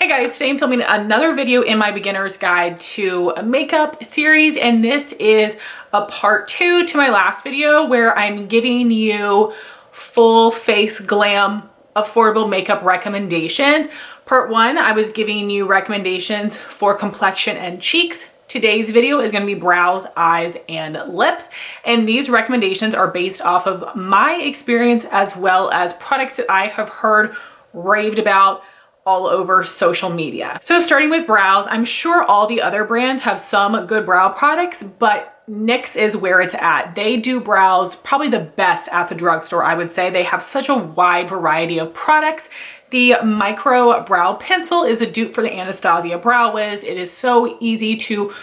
Hey guys, today I'm filming another video in my beginner's guide to a makeup series, and this is a part 2 to my last video where I'm giving you full face glam affordable makeup recommendations. Part 1, I was giving you recommendations for complexion and cheeks. Today's video is going to be brows, eyes, and lips, and these recommendations are based off of my experience as well as products that I have heard raved about all over social media. So starting with brows, I'm sure all the other brands have some good brow products, but NYX is where it's at. They do brows probably the best at the drugstore, I would say. They have such a wide variety of products. The Micro Brow Pencil is a dupe for the Anastasia Brow Wiz. It is so easy to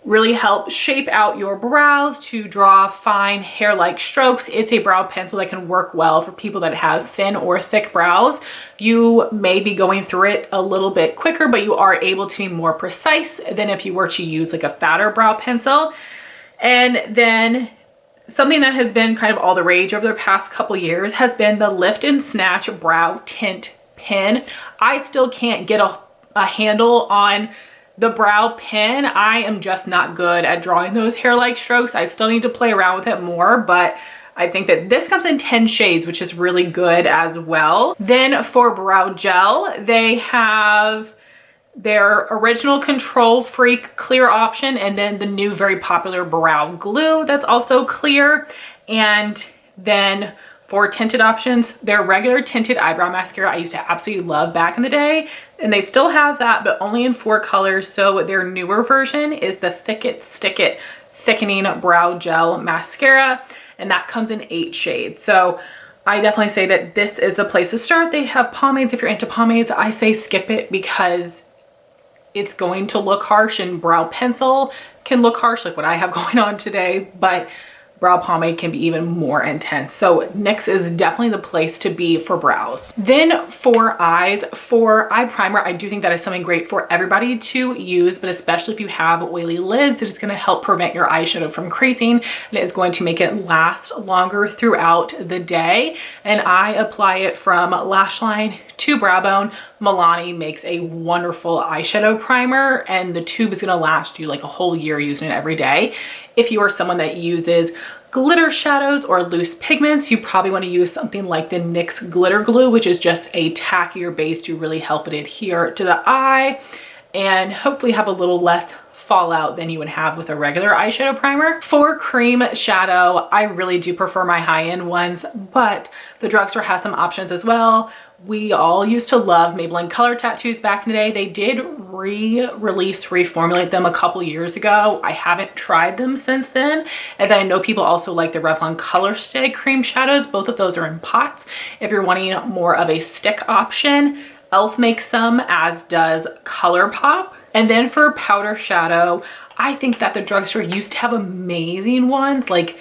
really help shape out your brows, to draw fine hair-like strokes. It's a brow pencil that can work well for people that have thin or thick brows. You may be going through it a little bit quicker, but you are able to be more precise than if you were to use like a fatter brow pencil. And then something that has been kind of all the rage over the past couple years has been the Lift and Snatch Brow Tint Pen. I still can't get a handle on the brow pen. I am just not good at drawing those hair-like strokes. I still need to play around with it more, but I think that this comes in 10 shades, which is really good as well. Then for brow gel, they have their original Control Freak clear option, and then the new very popular brow glue that's also clear. And then for tinted options, their regular tinted eyebrow mascara I used to absolutely love back in the day, and they still have that, but only in 4 colors. So their newer version is the Thick It Stick It Thickening Brow Gel Mascara, and that comes in 8 shades. So I definitely say that this is the place to start. They have pomades. If you're into pomades, I say skip it because it's going to look harsh, and brow pencil can look harsh like what I have going on today, but brow pomade can be even more intense. So NYX is definitely the place to be for brows. Then for eyes, for eye primer, I do think that is something great for everybody to use, but especially if you have oily lids, it is going to help prevent your eyeshadow from creasing, and it is going to make it last longer throughout the day. And I apply it from lash line to brow bone. Milani makes a wonderful eyeshadow primer, and the tube is going to last you like a whole year using it every day. If you are someone that uses glitter shadows or loose pigments, you probably want to use something like the NYX Glitter Glue, which is just a tackier base to really help it adhere to the eye and hopefully have a little less fallout than you would have with a regular eyeshadow primer. For cream shadow, I really do prefer my high-end ones, but the drugstore has some options as well. We all used to love Maybelline Color Tattoos back in the day. They did reformulate them a couple years ago. I haven't tried them since then. And then I know people also like the Revlon Color Stay cream shadows. Both of those are in pots. If you're wanting more of a stick option, e.l.f. makes some, as does ColourPop. And then for powder shadow, I think that the drugstore used to have amazing ones like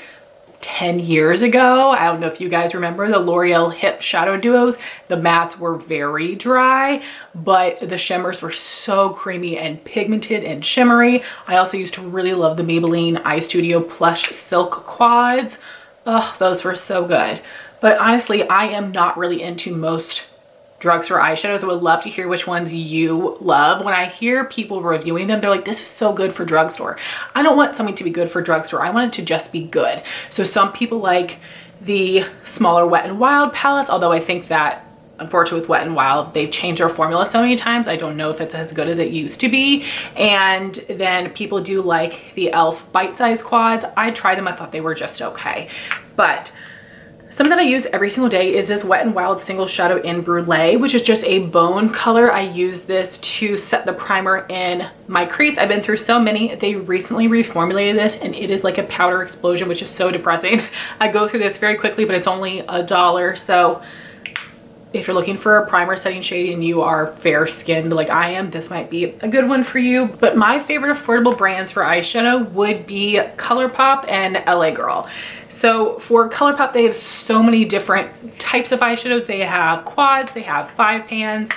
10 years ago. I don't know if you guys remember the L'Oreal Hip Shadow Duos. The mattes were very dry, but the shimmers were so creamy and pigmented and shimmery. I also used to really love the Maybelline Eye Studio Plush Silk Quads. Oh, those were so good. But honestly, I am not really into most drugstore eyeshadows. I would love to hear which ones you love. When I hear people reviewing them, they're like, this is so good for drugstore. I don't want something to be good for drugstore. I want it to just be good. So some people like the smaller Wet n Wild palettes, although I think that unfortunately with Wet n Wild, they've changed their formula so many times. I don't know if it's as good as it used to be. And then people do like the e.l.f. bite-sized quads. I tried them. I thought they were just okay. But something that I use every single day is this Wet n Wild Single Shadow in Brulee, which is just a bone color. I use this to set the primer in my crease. I've been through so many. They recently reformulated this, and it is like a powder explosion, which is so depressing. I go through this very quickly, but it's only $1. So if you're looking for a primer setting shade and you are fair skinned like I am, this might be a good one for you. But my favorite affordable brands for eyeshadow would be ColourPop and LA Girl. So for ColourPop, they have so many different types of eyeshadows. They have quads, they have 5 pans.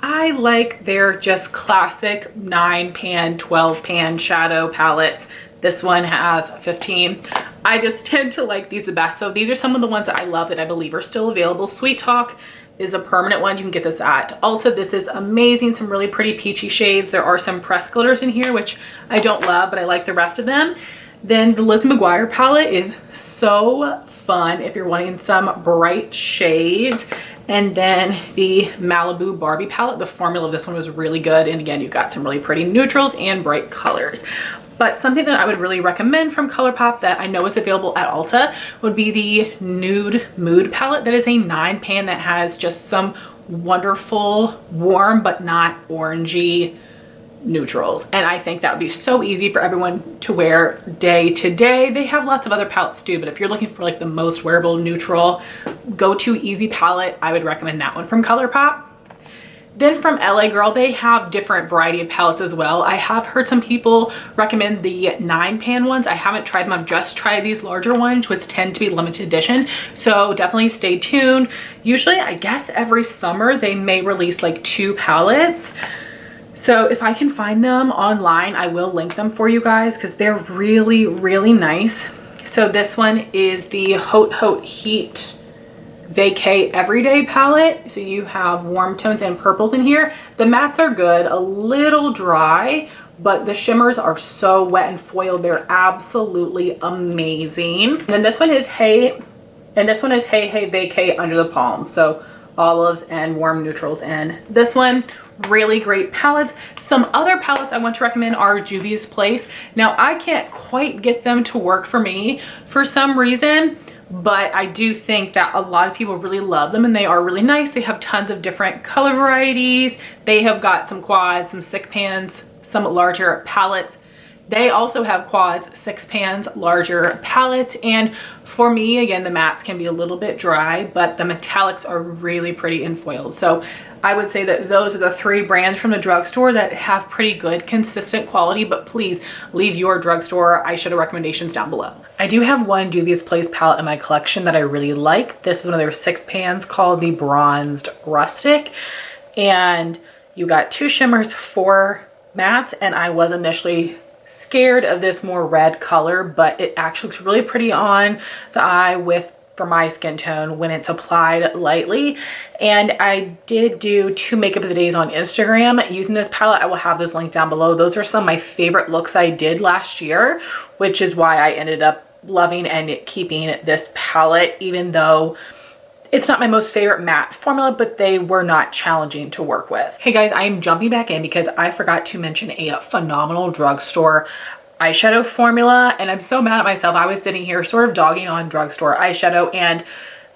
I like their just classic 9 pan, 12 pan shadow palettes. This one has 15. I just tend to like these the best. So these are some of the ones that I love that I believe are still available. Sweet Talk, is a permanent one. You can get this at Ulta. This is amazing. Some really pretty peachy shades. There are some pressed glitters in here, which I don't love, but I like the rest of them. Then the Liz McGuire palette is so fun if you're wanting some bright shades. And then the Malibu Barbie palette, the formula of this one was really good. And again, you've got some really pretty neutrals and bright colors. But something that I would really recommend from ColourPop that I know is available at Ulta would be the Nude Mood palette. That is a 9-pan that has just some wonderful, warm but not orangey neutrals. And I think that would be so easy for everyone to wear day to day. They have lots of other palettes too, but if you're looking for like the most wearable neutral, go-to easy palette, I would recommend that one from ColourPop. Then from LA Girl, they have different variety of palettes as well. I have heard some people recommend the 9-pan ones. I haven't tried them. I've just tried these larger ones, which tend to be limited edition. So definitely stay tuned. Usually, I guess every summer, they may release like 2 palettes. So if I can find them online, I will link them for you guys because they're really, really nice. So this one is the Haute Heat Vacay Everyday palette. So you have warm tones and purples in here. The mattes are good, a little dry, but the shimmers are so wet and foiled. They're absolutely amazing. And then this one is Hey Hey Vacay Under the Palm. So olives and warm neutrals. And this one, really great palettes. Some other palettes I want to recommend are Juvia's Place. Now I can't quite get them to work for me for some reason, but I do think that a lot of people really love them and they are really nice. They have tons of different color varieties. They have got some quads, some 6-pans, some larger palettes. They also have quads, 6-pans, larger palettes. And for me, again, the mattes can be a little bit dry, but the metallics are really pretty and foiled. So I would say that those are the 3 brands from the drugstore that have pretty good, consistent quality, but please leave your drugstore eyeshadow recommendations down below. I do have one Juvia's Place palette in my collection that I really like. This is one of their 6-pans called the Bronzed Rustic. And you got 2 shimmers, 4 mattes, and I was initially scared of this more red color, but it actually looks really pretty on the eye for my skin tone when it's applied lightly. And I did do 2 makeup of the days on Instagram using this palette. I will have those linked down below. Those are some of my favorite looks I did last year, which is why I ended up loving and keeping this palette, even though it's not my most favorite matte formula, but they were not challenging to work with. Hey guys, I'm jumping back in because I forgot to mention a phenomenal drugstore eyeshadow formula, and I'm so mad at myself. I was sitting here sort of dogging on drugstore eyeshadow, and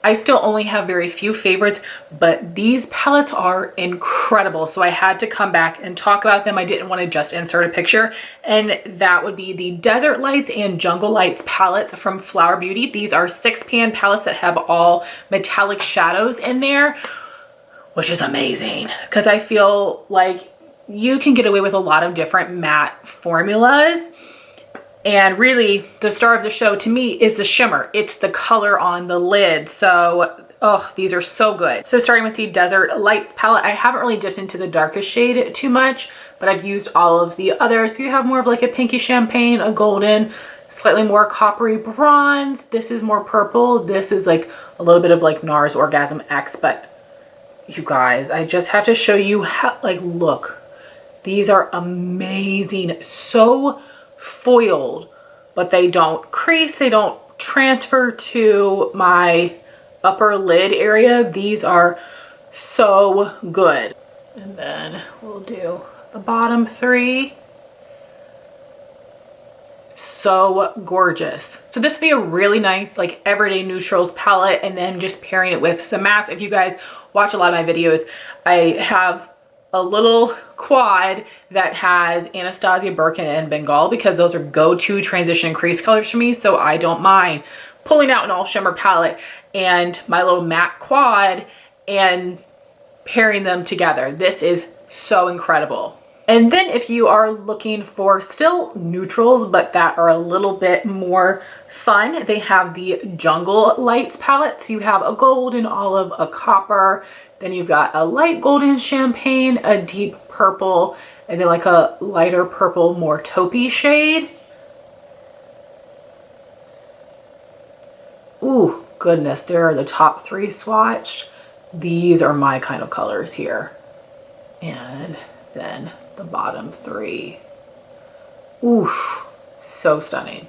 I still only have very few favorites, but these palettes are incredible. So I had to come back and talk about them. I didn't want to just insert a picture, and that would be the Desert Lights and Jungle Lights palettes from Flower Beauty. These are 6-pan palettes that have all metallic shadows in there, which is amazing because I feel like you can get away with a lot of different matte formulas. And really, the star of the show to me is the shimmer. It's the color on the lid. So, oh, these are so good. So starting with the Desert Lights palette, I haven't really dipped into the darkest shade too much, but I've used all of the others. So you have more of like a pinky champagne, a golden, slightly more coppery bronze. This is more purple. This is like a little bit of like NARS Orgasm X, but you guys, I just have to show you how, like, look, these are amazing. So foiled, but they don't crease, they don't transfer to my upper lid area. These are so good. And then we'll do the bottom 3. So gorgeous. So this would be a really nice like everyday neutrals palette, and then just pairing it with some mattes. If you guys watch a lot of my videos, I have a little quad that has Anastasia, Birkin, and Bengal because those are go-to transition crease colors for me. So I don't mind pulling out an all shimmer palette and my little matte quad and pairing them together. This is so incredible. And then if you are looking for still neutrals, but that are a little bit more fun, they have the Jungle Lights palette. So you have a gold, an olive, a copper, then you've got a light golden champagne, a deep purple, and then like a lighter purple, more taupey shade. Ooh, goodness, there are the top 3 swatched. These are my kind of colors here. And then the bottom 3. Oof, so stunning.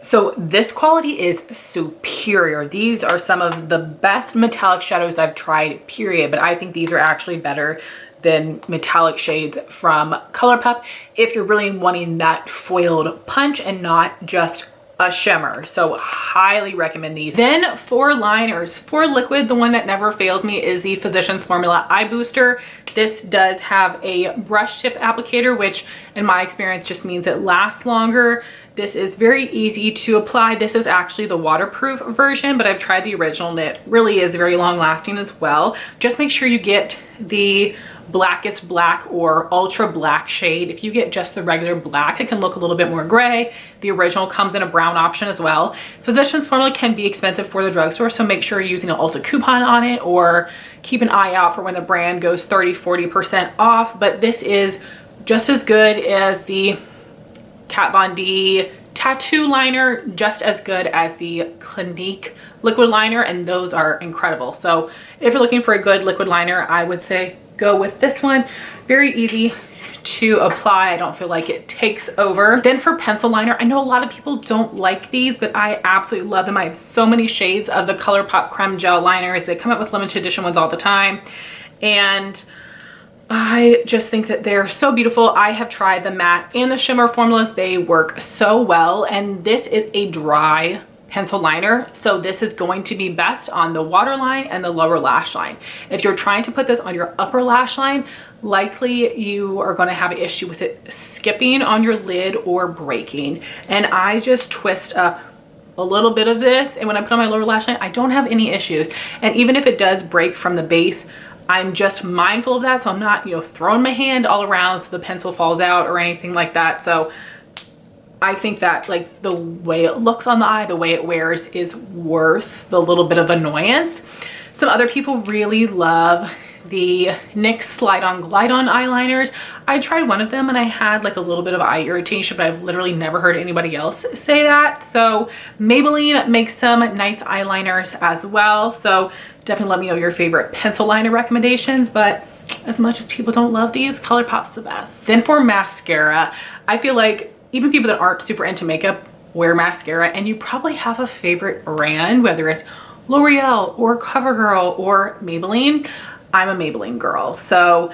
So this quality is superior. These are some of the best metallic shadows I've tried, period. But I think these are actually better than metallic shades from ColourPop if you're really wanting that foiled punch and not just a shimmer. So highly recommend these. Then for liners, for liquid, the one that never fails me is the Physicians Formula Eye Booster. This does have a brush tip applicator, which in my experience just means it lasts longer. This is very easy to apply. This is actually the waterproof version, but I've tried the original and it really is very long lasting as well. Just make sure you get the blackest black or ultra black shade. If you get just the regular black, it can look a little bit more gray. The original comes in a brown option as well. Physicians Formula can be expensive for the drugstore, so make sure you're using an Ulta coupon on it or keep an eye out for when the brand goes 30–40% off. But this is just as good as the Kat Von D tattoo liner, just as good as the Clinique liquid liner, and those are incredible. So if you're looking for a good liquid liner, I would say go with this one. Very easy to apply. I don't feel like it takes over. Then for pencil liner, I know a lot of people don't like these, but I absolutely love them. I have so many shades of the ColourPop Creme Gel liners. They come up with limited edition ones all the time, and I just think that they're so beautiful. I have tried the matte and the shimmer formulas. They work so well, and this is a dry pencil liner, so this is going to be best on the waterline and the lower lash line. If you're trying to put this on your upper lash line, likely you are going to have an issue with it skipping on your lid or breaking. And I just twist up a little bit of this, and when I put on my lower lash line, I don't have any issues. And even if it does break from the base, I'm just mindful of that, so I'm not, you know, throwing my hand all around so the pencil falls out or anything like that. So I think that like the way it looks on the eye, the way it wears is worth the little bit of annoyance. Some other people really love the NYX Slide On Glide On eyeliners. I tried one of them and I had like a little bit of eye irritation, but I've literally never heard anybody else say that. So Maybelline makes some nice eyeliners as well. So definitely let me know your favorite pencil liner recommendations, but as much as people don't love these, ColourPop's the best. Then for mascara, I feel like even people that aren't super into makeup wear mascara, and you probably have a favorite brand, whether it's L'Oreal or CoverGirl or Maybelline. I'm a Maybelline girl. So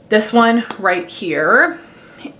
this one right here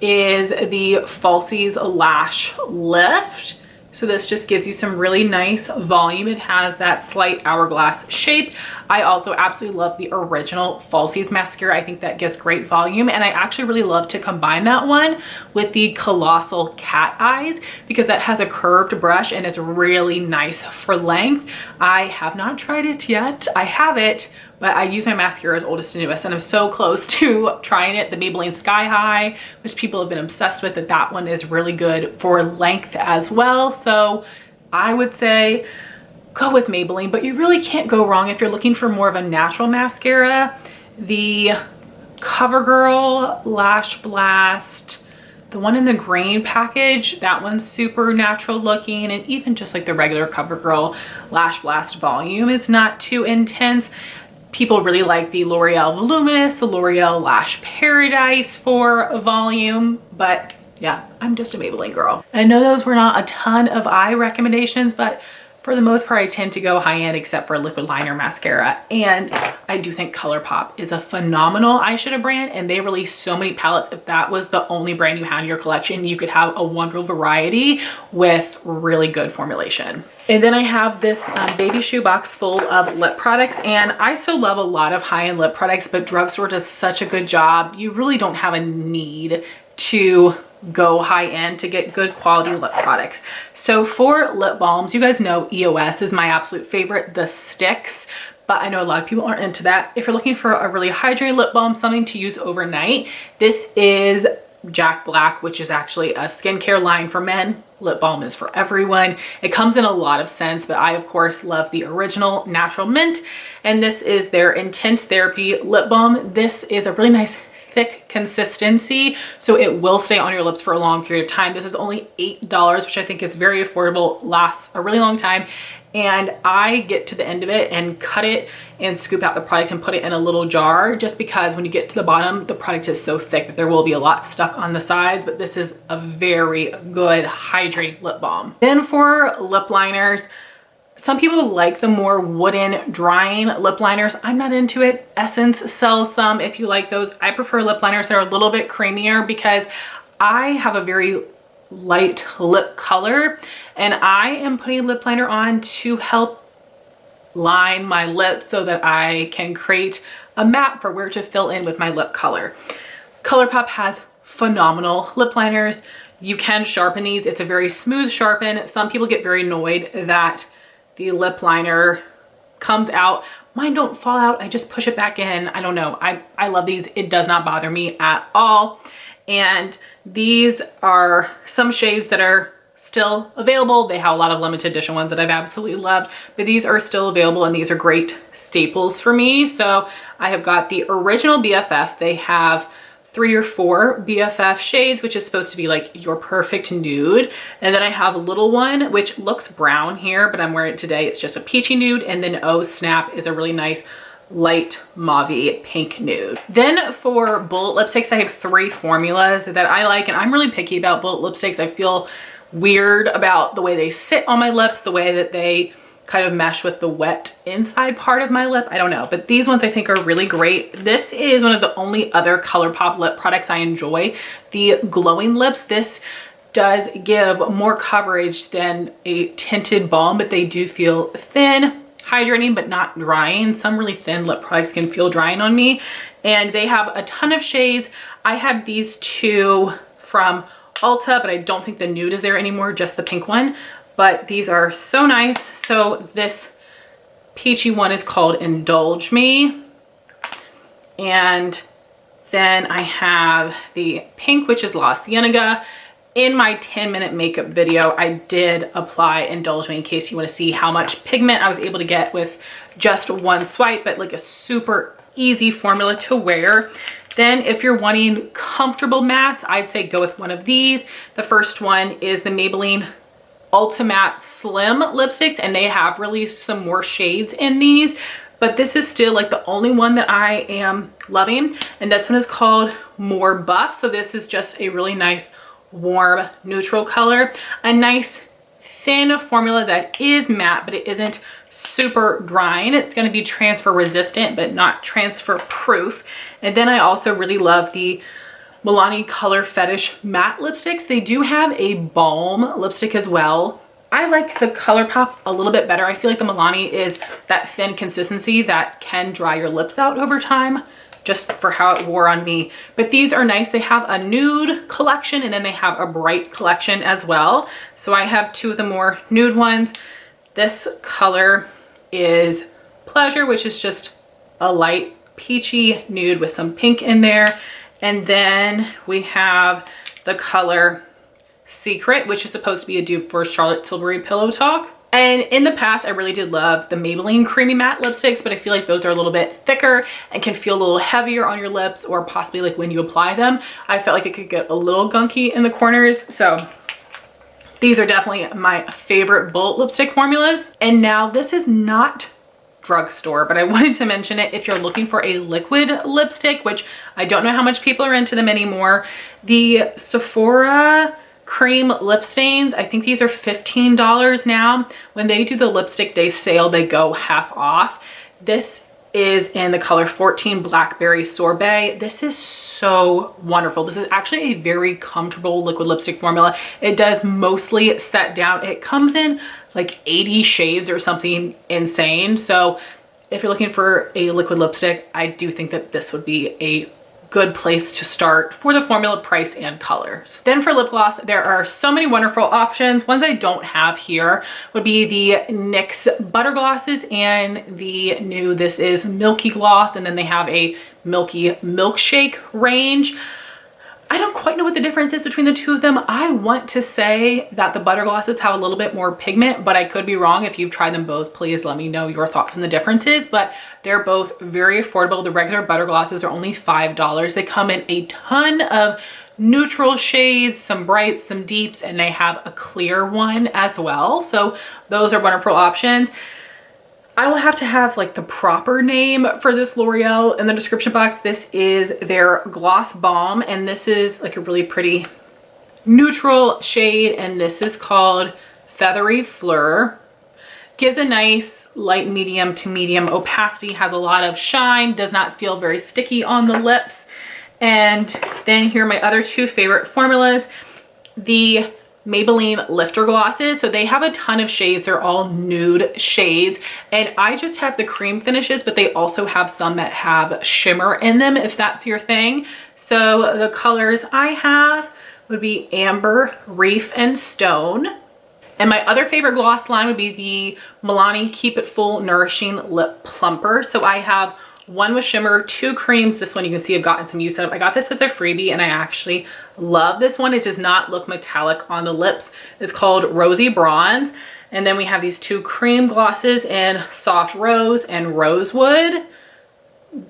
is the Falsies Lash Lift. So this just gives you some really nice volume. It has that slight hourglass shape. I also absolutely love the original Falsies mascara. I think that gives great volume, and I actually really love to combine that one with the Colossal Cat Eyes because that has a curved brush and it's really nice for length. I have not tried it yet. I have it, but I use my mascaras oldest to newest, and I'm so close to trying it. The Maybelline Sky High, which people have been obsessed with, that one is really good for length as well. So I would say go with Maybelline, but you really can't go wrong if you're looking for more of a natural mascara. The CoverGirl Lash Blast, the one in the green package, that one's super natural looking, and even just like the regular CoverGirl Lash Blast volume is not too intense. People really like the L'Oreal Voluminous, the L'Oreal Lash Paradise for volume, but yeah, I'm just a Maybelline girl. I know those were not a ton of eye recommendations, but for the most part, I tend to go high-end except for liquid liner mascara. And I do think ColourPop is a phenomenal eyeshadow brand, and they release so many palettes. If that was the only brand you had in your collection, you could have a wonderful variety with really good formulation. And then I have this baby shoe box full of lip products, and I still love a lot of high-end lip products, but drugstore does such a good job. You really don't have a need to go high-end to get good quality lip products. So for lip balms, you guys know EOS is my absolute favorite, the sticks, but I know a lot of people aren't into that. If you're looking for a really hydrated lip balm, something to use overnight, this is Jack Black, which is actually a skincare line for men. Lip balm is for everyone. It comes in a lot of scents, but I of course love the original natural mint, and this is their Intense Therapy lip balm. This is a really nice thick consistency, so it will stay on your lips for a long period of time. This is only $8, which I think is very affordable, lasts a really long time, and I get to the end of it and cut it and scoop out the product and put it in a little jar, just because when you get to the bottom, the product is so thick that there will be a lot stuck on the sides, but this is a very good hydrating lip balm. Then for lip liners, some people like the more wooden drying lip liners. I'm not into it. Essence sells some if you like those. I prefer lip liners that are a little bit creamier because I have a very light lip color, and I am putting lip liner on to help line my lips so that I can create a map for where to fill in with my lip color. ColourPop has phenomenal lip liners. You can sharpen these. It's a very smooth sharpen. Some people get very annoyed that the lip liner comes out. Mine don't fall out. I just push it back in. I don't know. I love these. It does not bother me at all. And these are some shades that are still available. They have a lot of limited edition ones that I've absolutely loved, but these are still available, and these are great staples for me. So I have got the original BFF. They have 3 or 4 BFF shades, which is supposed to be like your perfect nude. And then I have a little one, which looks brown here, but I'm wearing it today. It's just a peachy nude. And then Oh Snap is a really nice light mauve pink nude. Then for bullet lipsticks, I have 3 formulas that I like, and I'm really picky about bullet lipsticks. I feel weird about the way they sit on my lips, the way that they kind of mesh with the wet inside part of my lip. I don't know, but these ones I think are really great. This is one of the only other ColourPop lip products I enjoy. The glowing lips, this does give more coverage than a tinted balm, but they do feel thin, hydrating, but not drying. Some really thin lip products can feel drying on me, and they have a ton of shades. I had these 2 from Ulta, but I don't think the nude is there anymore, just the pink one. But these are so nice. So this peachy one is called Indulge Me. And then I have the pink, which is La Cienega. In my 10-minute makeup video, I did apply Indulge Me in case you want to see how much pigment I was able to get with just one swipe, but like a super easy formula to wear. Then if you're wanting comfortable mattes, I'd say go with one of these. The first one is the Maybelline Ultimate Slim lipsticks, and they have released some more shades in these, but this is still like the only one that I am loving. And this one is called More Buff. So this is just a really nice warm neutral color, a nice thin formula that is matte, but it isn't super drying. It's going to be transfer resistant, but not transfer proof. And then I also really love the Milani Color Fetish matte lipsticks. They do have a balm lipstick as well. I like the ColourPop a little bit better. I feel like the Milani is that thin consistency that can dry your lips out over time, just for how it wore on me. But these are nice. They have a nude collection, and then they have a bright collection as well. So I have 2 of the more nude ones. This color is Pleasure, which is just a light peachy nude with some pink in there. And then we have the color Secret, which is supposed to be a dupe for Charlotte Tilbury Pillow Talk. And in the past, I really did love the Maybelline Creamy Matte lipsticks, but I feel like those are a little bit thicker and can feel a little heavier on your lips, or possibly like when you apply them, I felt like it could get a little gunky in the corners. So these are definitely my favorite bullet lipstick formulas. And now this is not drugstore, but I wanted to mention it if you're looking for a liquid lipstick, which I don't know how much people are into them anymore. The Sephora cream lip stains, I think these are $15 now. When they do the lipstick day sale, they go half off. This is in the color 14 Blackberry Sorbet. This is so wonderful. This is actually a very comfortable liquid lipstick formula. It does mostly set down. It comes in like 80 shades or something insane. So if you're looking for a liquid lipstick, I do think that this would be a good place to start for the formula, price, and colors. Then for lip gloss, there are so many wonderful options. Ones I don't have here would be the NYX Butter Glosses and the new, this is Milky Gloss, and then they have a Milky Milkshake range. I don't quite know what the difference is between the two of them. I want to say that the butter glosses have a little bit more pigment, but I could be wrong. If you've tried them both, please let me know your thoughts on the differences, but they're both very affordable. The regular butter glosses are only $5. They come in a ton of neutral shades, some brights, some deeps, and they have a clear one as well. So those are wonderful options. I will have to have like the proper name for this L'Oreal in the description box. This is their Gloss Balm, and this is like a really pretty neutral shade, and this is called Feathery Fleur. Gives a nice light medium to medium opacity, has a lot of shine, does not feel very sticky on the lips. And then here are my other two favorite formulas, the Maybelline Lifter Glosses. So they have a ton of shades. They're all nude shades. And I just have the cream finishes, but they also have some that have shimmer in them if that's your thing. So the colors I have would be Amber, Reef, and Stone. And my other favorite gloss line would be the Milani Keep It Full Nourishing Lip Plumper. So I have one with shimmer, two creams. This one you can see I've gotten some use out of. I got this as a freebie and I actually love this one. It does not look metallic on the lips. It's called Rosy Bronze. And then we have these two cream glosses in Soft Rose and Rosewood.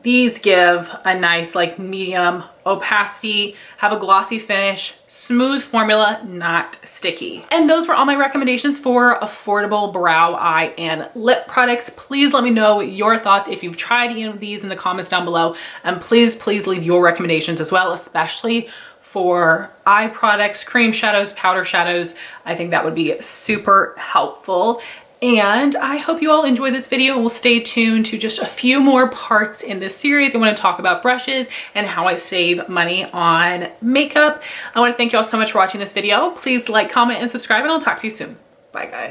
These give a nice like medium opacity, have a glossy finish, smooth formula, not sticky. And those were all my recommendations for affordable brow, eye, and lip products. Please let me know your thoughts if you've tried any of these in the comments down below. And please leave your recommendations as well, especially for eye products, cream shadows, powder shadows. I think that would be super helpful. And I hope you all enjoy this video. We'll stay tuned to just a few more parts in this series. I want to talk about brushes and how I save money on makeup. I want to thank you all so much for watching this video. Please like, comment, and subscribe, and I'll talk to you soon. Bye, guys.